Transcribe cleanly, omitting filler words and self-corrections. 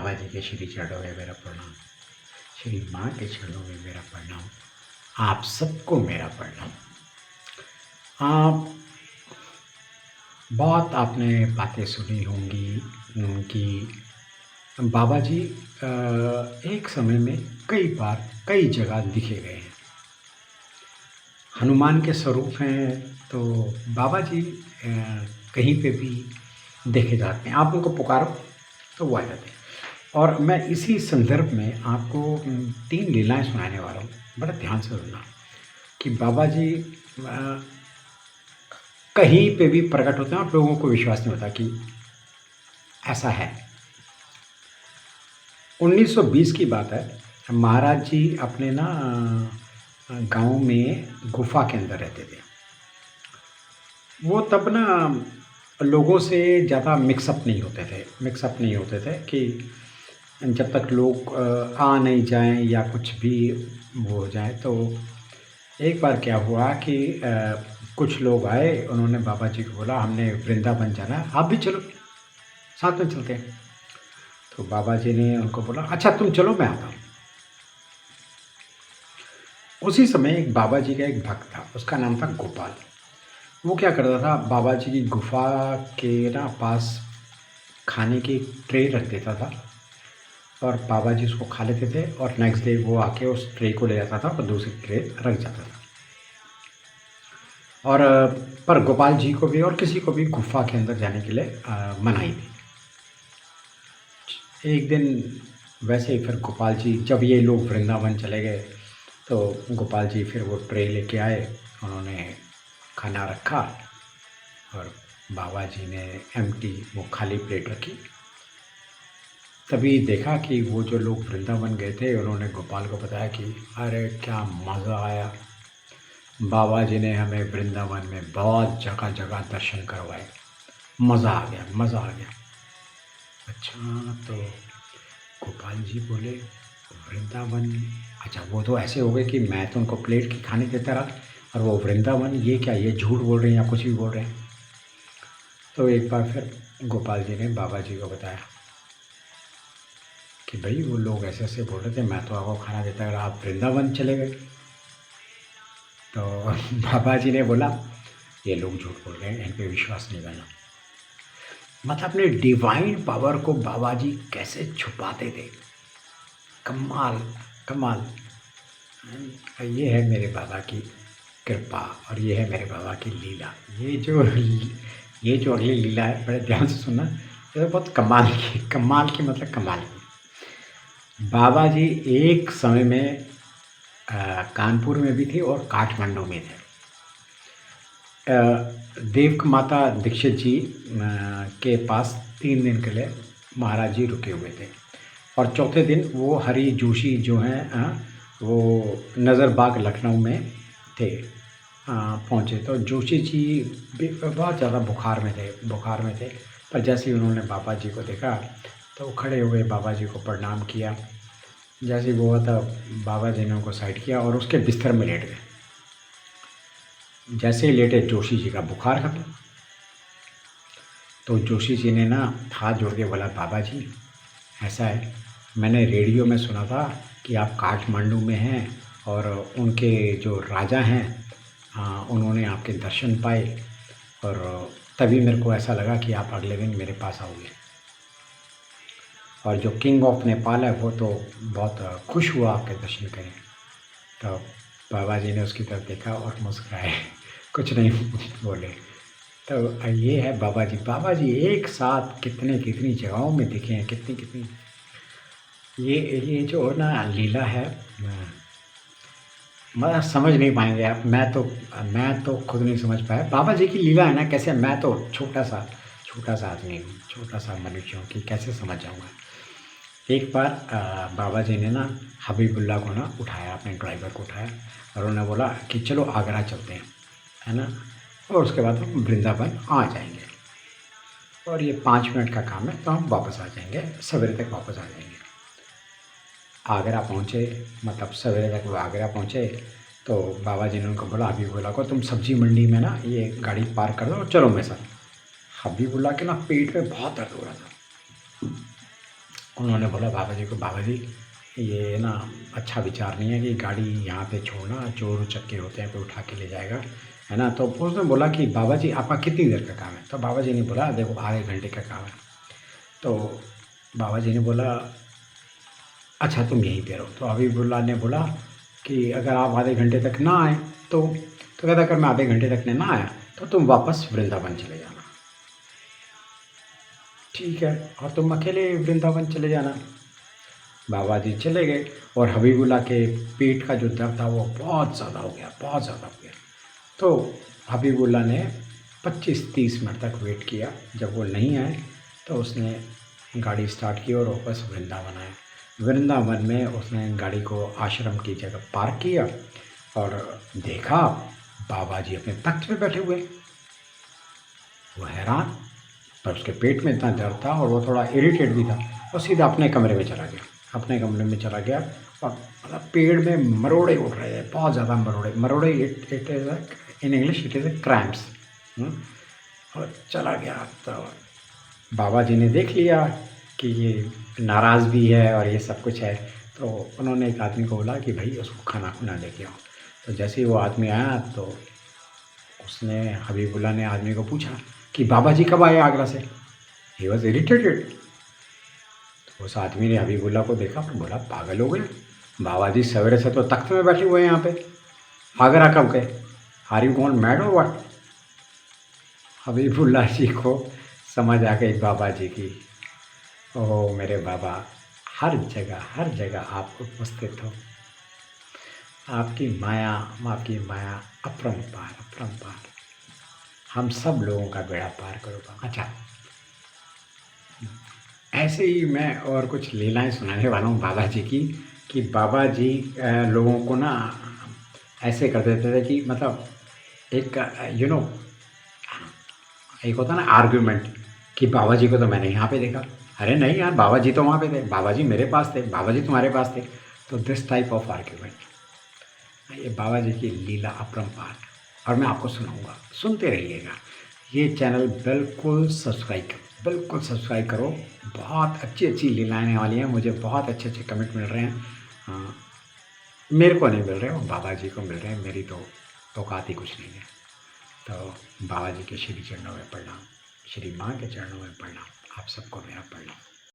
बाबा जी के श्री चरणों में मेरा प्रणाम, श्री माँ के चरणों में मेरा प्रणाम, आप सबको मेरा प्रणाम। आप बहुत आपने बातें सुनी होंगी कि बाबा जी एक समय में कई बार कई जगह दिखे गए हैं। हनुमान के स्वरूप हैं तो बाबा जी कहीं पे भी देखे जाते हैं। आप उनको पुकारो तो वो आ जाते हैं। और मैं इसी संदर्भ में आपको 3 लीलाएँ सुनाने वाला हूँ, बड़ा ध्यान से सुनना कि बाबा जी कहीं पे भी प्रकट होते हैं और लोगों को विश्वास नहीं होता कि ऐसा है। 1920 की बात है, महाराज जी अपने ना गाँव में गुफ़ा के अंदर रहते थे। वो तब ना लोगों से ज़्यादा मिक्सअप नहीं होते थे कि जब तक लोग आ नहीं जाएँ या कुछ भी वो हो जाए। तो एक बार क्या हुआ कि कुछ लोग आए, उन्होंने बाबा जी को बोला हमने वृंदावन जाना है, आप भी चलो, साथ में चलते हैं। तो बाबा जी ने उनको बोला अच्छा तुम चलो मैं आता हूँ। उसी समय एक बाबा जी का एक भक्त था, उसका नाम था गोपाल। वो क्या करता था, बाबा जी की गुफ़ा के ना पास खाने की ट्रे रख देता था और बाबा जी उसको खा लेते थे और नेक्स्ट डे वो आके उस ट्रे को ले जाता था और दूसरी ट्रे रख जाता था। और पर गोपाल जी को भी और किसी को भी गुफ़ा के अंदर जाने के लिए मनाही थी। एक दिन वैसे ही फिर गोपाल जी, जब ये लोग वृंदावन चले गए तो गोपाल जी फिर वो ट्रे लेके आए, उन्होंने खाना रखा और बाबा जी ने एम्प्टी वो खाली प्लेट रखी। तभी देखा कि वो जो लोग वृंदावन गए थे उन्होंने गोपाल को बताया कि अरे क्या मज़ा आया, बाबा जी ने हमें वृंदावन में बहुत जगह जगह दर्शन करवाए, मज़ा आ गया, मज़ा आ गया। अच्छा, तो गोपाल जी बोले वृंदावन, अच्छा वो तो ऐसे हो गए कि मैं तो उनको प्लेट की खाने देता रहा और वो वृंदावन, ये क्या, ये झूठ बोल रहे हैं या कुछ भी बोल रहे हैं। तो एक बार फिर गोपाल जी ने बाबा जी को बताया कि भाई वो लोग ऐसे ऐसे बोल रहे थे, मैं तो आपको खाना देता रहा, आप वृंदावन चले गए। तो बाबा जी ने बोला ये लोग झूठ बोल रहे हैं, इन पे विश्वास नहीं करना। मतलब अपने डिवाइन पावर को बाबा जी कैसे छुपाते थे, कमाल कमाल। ये है मेरे बाबा की कृपा और ये है मेरे बाबा की लीला। ये जो अगली लीला है, बड़े ध्यान से सुनना, ये तो बहुत कमाल की मतलब कमाल की। बाबा जी एक समय में कानपुर में भी थे और काठमांडू में थे। देव माता दीक्षित जी के पास 3 दिन के लिए महाराज जी रुके हुए थे और चौथे दिन वो हरि जोशी जो हैं वो नज़रबाग लखनऊ में थे, पहुँचे। तो जोशी जी बहुत ज़्यादा बुखार में थे। पर जैसे ही उन्होंने बाबा जी को देखा तो वो खड़े हुए, बाबा जी को प्रणाम किया। जैसे ही वो हुआ था, बाबा जी ने उनको साइड किया और उसके बिस्तर में लेट गए। जैसे ही लेटे जोशी जी का बुखार खत्म। तो जोशी जी ने ना हाथ जोड़ के बोला बाबा जी ऐसा है, मैंने रेडियो में सुना था कि आप काठमांडू में हैं और उनके जो राजा हैं उन्होंने आपके दर्शन पाए और तभी मेरे को ऐसा लगा कि आप अगले दिन मेरे पास आओगे। और जो किंग ऑफ नेपाल है वो तो बहुत खुश हुआ आपके दर्शन करें। तो बाबा जी ने उसकी तरफ देखा और मुस्कुराए, कुछ नहीं बोले। तो ये है बाबा जी। बाबा जी एक साथ कितनी जगहों में दिखे हैं, कितनी ये जो ना लीला है, मतलब समझ नहीं पाएंगे आप। मैं तो खुद नहीं समझ पाया बाबा जी की लीला है ना। कैसे, मैं तो छोटा सा आदमी हूँ, छोटा सा मनुष्य हूँ कि कैसे समझ जाऊँगा। एक बार बाबा जी ने ना हबीबुल्ला को ना उठाया, अपने ड्राइवर को उठाया और उन्होंने बोला कि चलो आगरा चलते हैं, है ना, और उसके बाद हम वृंदावन आ जाएंगे और ये 5 मिनट का काम है तो हम वापस आ जाएंगे, सवेरे तक वापस आ जाएंगे। आगरा पहुँचे, मतलब सवेरे तक वो आगरा पहुँचे। तो बाबा जी ने उनको बोला हबीबुल्ला को, तुम सब्ज़ी मंडी में ना ये गाड़ी पार्क कर दो और चलो मेरे साथ। हबीबुल्ला के ना पेट में बहुत दर्द हो रहा था उन्होंने बोला बाबा जी को, बाबा जी ये ना अच्छा विचार नहीं है कि गाड़ी यहाँ पे छोड़ना, चोर उचक्के होते हैं कोई उठा के ले जाएगा, है ना। तो उसने बोला कि बाबा जी आपका कितनी देर का काम है? तो बाबा जी ने बोला देखो आधे घंटे का काम है। तो बाबा जी ने बोला अच्छा तुम यहीं पे रहो। तो हबीबुल्लाह ने बोला कि अगर आप आधे घंटे तक ना आए तो कहता अगर मैं आधे घंटे तक ना आया तो तुम वापस वृंदावन चले जाना। ठीक है, और तुम अकेले वृंदावन चले जाना। बाबा जी चले गए और हबीबुल्लाह के पेट का जो दर्द था वो बहुत ज़्यादा हो गया, बहुत ज़्यादा हो गया। तो हबीबुल्लाह ने 25-30 मिनट तक वेट किया। जब वो नहीं आए तो उसने गाड़ी स्टार्ट की और वापस वृंदावन आए। वृंदावन में उसने गाड़ी को आश्रम की जगह पार्क किया और देखा बाबा जी अपने तख्त पे बैठे हुए। वो हैरान, पर उसके पेट में इतना दर्द था और वो थोड़ा इरिटेट भी था। और सीधा अपने कमरे में चला गया, अपने कमरे में चला गया और मतलब पेड़ में मरोड़े उठ रहे थे, बहुत ज़्यादा मरोड़े। मरोड़े it is in English it is a cramps. और चला गया। तो बाबा जी ने देख लिया कि ये नाराज़ भी है और ये सब कुछ है। तो उन्होंने एक आदमी को बोला कि भाई उसको खाना खुना लेके आओ। तो जैसे ही वो आदमी आया तो उसने हबीबुल्लाह ने आदमी को पूछा कि बाबा जी कब आए आगरा से? He was irritated. तो उस आदमी ने हबीबुल्लाह को देखा तो बोला पागल हो गए, बाबा जी सवेरे से तो तख्त में बैठे हुए हैं यहाँ पे, आगरा कब गए? आर यू गॉन मैड और व्हाट? हबीबुल्लाह जी को समझ आ गई बाबा जी की। ओह मेरे बाबा, हर जगह आप उपस्थित हो। आपकी माया अपरंपार अपरंपार, हम सब लोगों का बेड़ा पार करो। अच्छा, ऐसे ही मैं और कुछ लीलाएं सुनाने वाला हूँ बाबा जी की, कि बाबा जी लोगों को ना ऐसे कर देते थे कि मतलब एक एक होता ना आर्ग्यूमेंट कि बाबा जी को तो मैंने यहाँ पे देखा, अरे नहीं यार बाबा जी तो वहाँ पे थे, बाबा जी मेरे पास थे, बाबा जी तुम्हारे पास थे। तो दिस टाइप ऑफ आर्ग्यूमेंट, ये बाबा जी की लीला अपरंपार। और मैं आपको सुनाऊंगा, सुनते रहिएगा। ये चैनल बिल्कुल सब्सक्राइब करो। बहुत अच्छी अच्छी लीलाएं आने वाली हैं। मुझे बहुत अच्छे अच्छे कमेंट मिल रहे हैं। हाँ, मेरे को नहीं मिल रहे, वो बाबा जी को मिल रहे हैं। मेरी तो औकात ही कुछ नहीं है। तो बाबा जी के श्री चरणों में प्रणाम, श्री माँ के चरणों में प्रणाम, आप सबको मेरा प्रणाम।